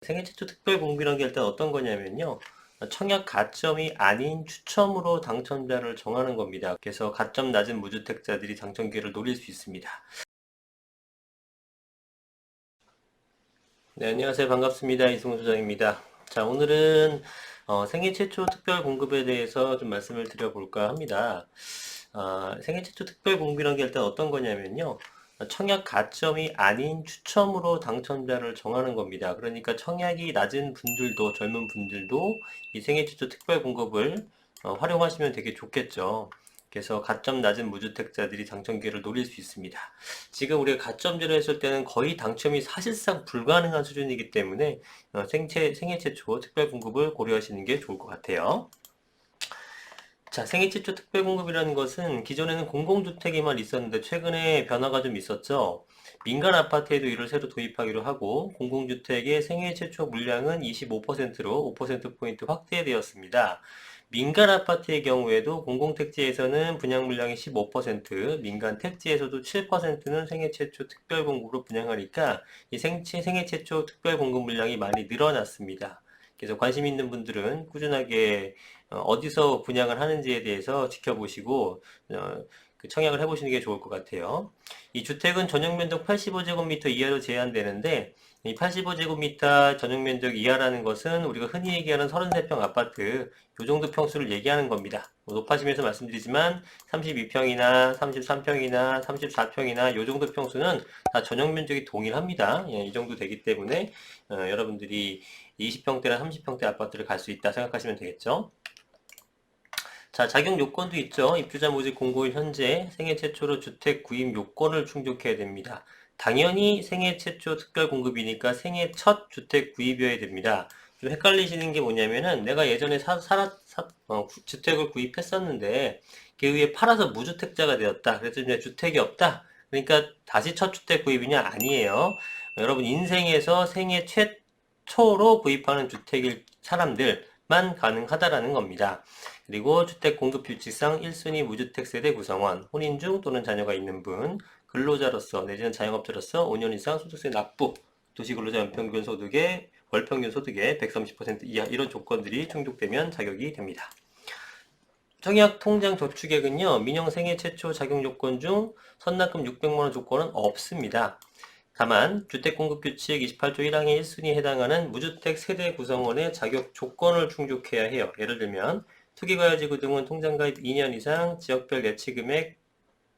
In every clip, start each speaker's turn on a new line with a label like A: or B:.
A: 생애 최초 특별 공비라는 게 일단 어떤 거냐면요. 청약 가점이 아닌 추첨으로 당첨자를 정하는 겁니다. 그래서 가점 낮은 무주택자들이 당첨 기회를 노릴 수 있습니다. 네, 안녕하세요. 반갑습니다. 이승훈 소장입니다. 자, 오늘은 생애 최초 특별 공급에 대해서 좀 말씀을 드려볼까 합니다. 생애 최초 특별 공비라는 게 일단 어떤 거냐면요. 청약 가점이 아닌 추첨으로 당첨자를 정하는 겁니다. 그러니까 청약이 낮은 분들도, 젊은 분들도 이 생애 최초 특별 공급을 활용하시면 되게 좋겠죠. 그래서 가점 낮은 무주택자들이 당첨 기회를 노릴 수 있습니다. 지금 우리가 가점제로 했을 때는 거의 당첨이 사실상 불가능한 수준이기 때문에 생애 최초 특별 공급을 고려하시는 게 좋을 것 같아요. 자, 생애 최초 특별 공급이라는 것은 기존에는 공공주택에만 있었는데 최근에 변화가 좀 있었죠. 민간 아파트에도 이를 새로 도입하기로 하고 공공주택의 생애 최초 물량은 25%로 5%포인트 확대되었습니다. 민간 아파트의 경우에도 공공택지에서는 분양 물량이 15%, 민간 택지에서도 7%는 생애 최초 특별 공급으로 분양하니까 이 생애 최초 특별 공급 물량이 많이 늘어났습니다. 그래서 관심 있는 분들은 꾸준하게 어디서 분양을 하는지에 대해서 지켜보시고 그 청약을 해보시는 게 좋을 것 같아요. 이 주택은 전용 면적 85제곱미터 이하로 제한되는데 이 85제곱미터 전용 면적 이하라는 것은 우리가 흔히 얘기하는 33평 아파트 요 정도 평수를 얘기하는 겁니다. 높아지면서 말씀드리지만 32평이나 33평이나 34평이나 요 정도 평수는 다 전용 면적이 동일합니다. 예, 이 정도 되기 때문에 여러분들이 20평대나 30평대 아파트를 갈 수 있다 생각하시면 되겠죠. 자, 자격 요건도 있죠. 입주자 모집 공고일 현재 생애 최초로 주택 구입 요건을 충족해야 됩니다. 당연히 생애 최초 특별 공급이니까 생애 첫 주택 구입이어야 됩니다. 좀 헷갈리시는 게 뭐냐면은 내가 예전에 주택을 구입했었는데 그 후에 팔아서 무주택자가 되었다. 그래서 이제 주택이 없다. 그러니까 다시 첫 주택 구입이냐? 아니에요. 여러분 인생에서 생애 최초로 구입하는 주택일 사람들만 가능하다라는 겁니다. 그리고 주택 공급 규칙상 1순위 무주택 세대 구성원, 혼인 중 또는 자녀가 있는 분, 근로자로서 내지는 자영업자로서 5년 이상 소득세 납부, 도시근로자 연평균 소득의 월평균 소득의 130% 이하 이런 조건들이 충족되면 자격이 됩니다. 청약 통장 저축액은요, 민영 생애 최초 자격 요건 중 선납금 600만원 조건은 없습니다. 다만 주택공급규칙 28조 1항의 1순위에 해당하는 무주택 세대 구성원의 자격 조건을 충족해야 해요. 예를 들면 투기과열지구 등은 통장가입 2년 이상, 지역별 예치금액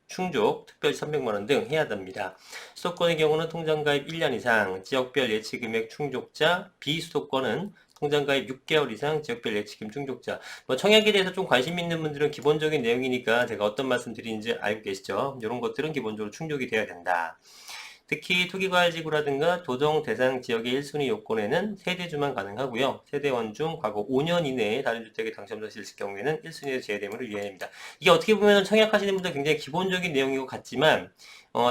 A: 충족, 특별 300만원 등 해야 됩니다. 수도권의 경우는 통장가입 1년 이상, 지역별 예치금액 충족자, 비수도권은 통장가입 6개월 이상, 지역별 예치금 충족자. 청약에 대해서 좀 관심 있는 분들은 기본적인 내용이니까 제가 어떤 말씀 드리는지 알고 계시죠? 이런 것들은 기본적으로 충족이 돼야 된다. 특히 투기과열지구라든가 도정 대상 지역의 1순위 요건에는 세대주만 가능하고요. 세대원 중 과거 5년 이내에 다른 주택에 당첨자실 있을 경우에는 1순위에서 제외됨을 유의합니다. 이게 어떻게 보면 청약하시는 분들 굉장히 기본적인 내용인 것 같지만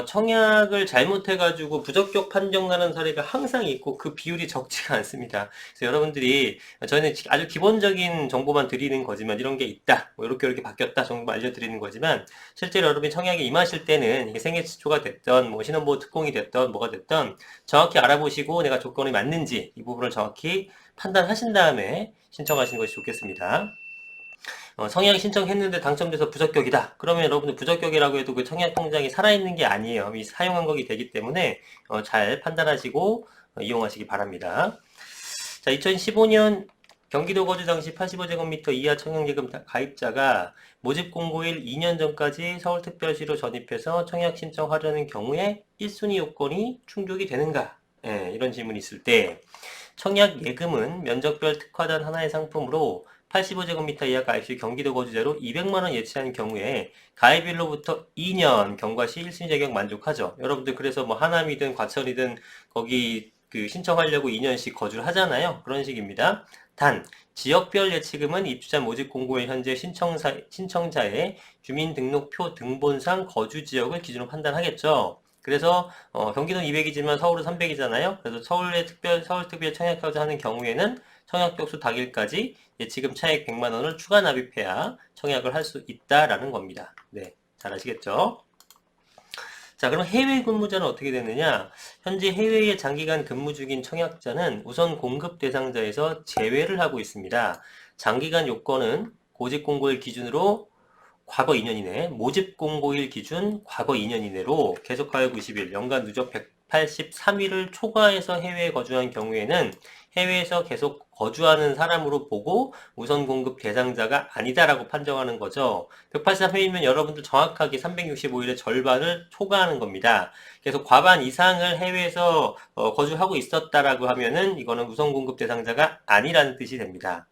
A: 청약을 잘못해가지고 부적격 판정나는 사례가 항상 있고 그 비율이 적지가 않습니다. 그래서 여러분들이 저희는 아주 기본적인 정보만 드리는 거지만 이런 게 있다, 뭐 이렇게 바뀌었다 정도 알려드리는 거지만 실제로 여러분이 청약에 임하실 때는 이게 생애 최초가 됐던 뭐 신혼보호 특공이 됐던 뭐가 됐던 정확히 알아보시고 내가 조건이 맞는지 이 부분을 정확히 판단하신 다음에 신청하시는 것이 좋겠습니다. 청약 신청했는데 당첨돼서 부적격이다. 그러면 여러분들 부적격이라고 해도 그 청약 통장이 살아있는 게 아니에요. 이 사용한 거기 되기 때문에 잘 판단하시고 이용하시기 바랍니다. 자, 2015년 경기도 거주 당시 85제곱미터 이하 청약예금 가입자가 모집 공고일 2년 전까지 서울특별시로 전입해서 청약 신청하려는 경우에 1순위 요건이 충족이 되는가? 예, 이런 질문이 있을 때 청약 예금은 면적별 특화단 하나의 상품으로 85제곱미터 이하 가입 시 경기도 거주자로 200만원 예치한 경우에 가입일로부터 2년 경과 시 1순위 자격 만족하죠. 여러분들 그래서 뭐 하남이든 과천이든 거기 그 신청하려고 2년씩 거주를 하잖아요. 그런 식입니다. 단 지역별 예치금은 입주자 모집 공고일 현재 신청자의 주민등록표 등본상 거주 지역을 기준으로 판단하겠죠. 그래서 경기도는 200이지만 서울은 300이잖아요. 그래서 서울특별 청약하고자 하는 경우에는 청약 격수 당일까지 예치금 차액 100만 원을 추가 납입해야 청약을 할 수 있다라는 겁니다. 네, 잘 아시겠죠? 자, 그럼 해외 근무자는 어떻게 되느냐? 현재 해외에 장기간 근무 중인 청약자는 우선 공급 대상자에서 제외를 하고 있습니다. 장기간 요건은 고직 공고일 기준으로 과거 2년 이내, 모집 공고일 기준 과거 2년 이내로 계속하여 90일, 연간 누적 183일을 초과해서 해외에 거주한 경우에는 해외에서 계속 거주하는 사람으로 보고 우선 공급 대상자가 아니다라고 판정하는 거죠. 183일이면 여러분들 정확하게 365일의 절반을 초과하는 겁니다. 그래서 과반 이상을 해외에서 거주하고 있었다라고 하면은 이거는 우선 공급 대상자가 아니라는 뜻이 됩니다.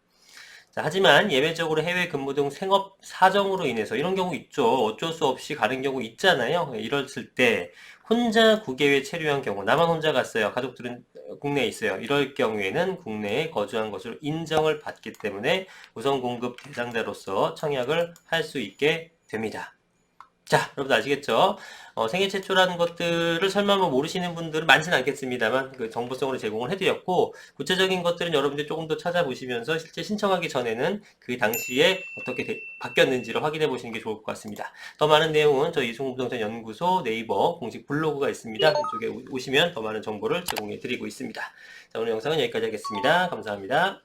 A: 자, 하지만 예외적으로 해외 근무 등 생업 사정으로 인해서 이런 경우 있죠. 어쩔 수 없이 가는 경우 있잖아요. 이랬을 때 혼자 국외에 체류한 경우, 나만 혼자 갔어요. 가족들은 국내에 있어요. 이럴 경우에는 국내에 거주한 것으로 인정을 받기 때문에 우선 공급 대상자로서 청약을 할 수 있게 됩니다. 자, 여러분 아시겠죠? 생애 최초라는 것들을 설마 뭐 모르시는 분들은 많지는 않겠습니다만 그 정보성으로 제공을 해드렸고 구체적인 것들은 여러분들이 조금 더 찾아보시면서 실제 신청하기 전에는 그 당시에 어떻게 바뀌었는지를 확인해 보시는 게 좋을 것 같습니다. 더 많은 내용은 저희 이승훈부동산 연구소 네이버 공식 블로그가 있습니다. 이쪽에 오시면 더 많은 정보를 제공해 드리고 있습니다. 자, 오늘 영상은 여기까지 하겠습니다. 감사합니다.